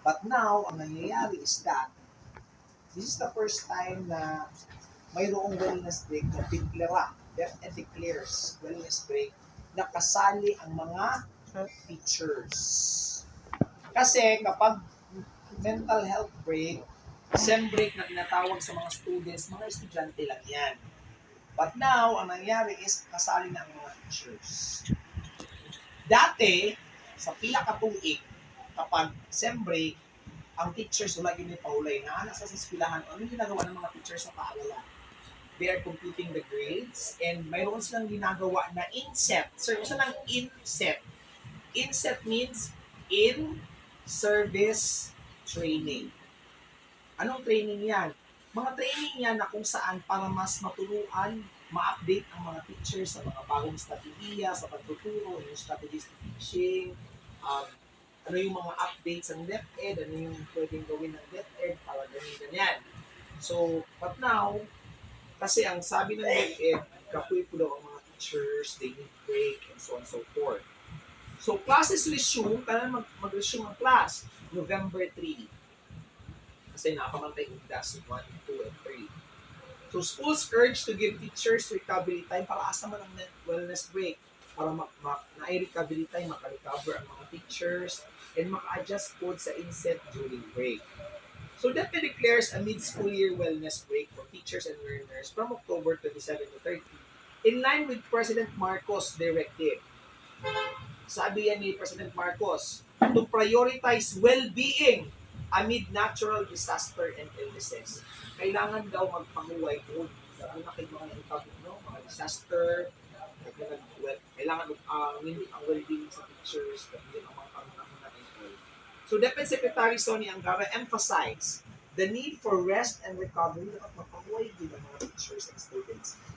But now, ang nangyayari is that this is the first time na mayroong wellness break na deklara, DepEd declares wellness break na kasali ang mga teachers. Kasi kapag mental health break, SEM break na tinatawag sa mga students, mga estudyante lang yan. But now, ang nangyari is kasali na ang mga teachers. Dati, sa pila ka tuig, kapag SEM break, ang teachers wala yun yung paulay na nasa sa eskwelahan, ano yung ginagawa ng mga teachers sa paaralan? They are computing the grades and mayroon silang ginagawa na inset. Sir, gusto ng inset. Inset means in service training. Anong training yan? Mga training yan na kung saan para mas maturuan, ma-update ang mga teachers sa mga bagong strategiya, sa pagtuturo, yung strategies of teaching, um, ano yung mga updates ng DepEd, ano yung pwedeng gawin ng DepEd para ganyan-ganyan. So, but now, kasi ang sabi ng DepEd, kapoy po daw ang mga teachers, they need break, and so on and so forth. So, classes resume, kailan mag-resume ang class? November 3. Kasi nakamantay yung class 1, 2, and 3. So, schools urge to give teachers recovery time para asa man ang wellness break para na-recovery time, maka-recover ang mga teachers, and maka-adjust po sa inset during break. So DepEd declares a mid-school year wellness break for teachers and learners from October 27 to 30, in line with President Marcos' directive. Sabi yan ni President Marcos, to prioritize well-being amid natural disaster and illnesses. Kailangan daw magpahuway doon. Lalo na kayo mga naitapos, no? Mga disaster, kailangan hindi ang well-being sa teachers, hindi ang mga pangkakunan. So DepEd Secretary Sonny Angara emphasized the need for rest and recovery dapat magpahuway din ang mga teachers and students.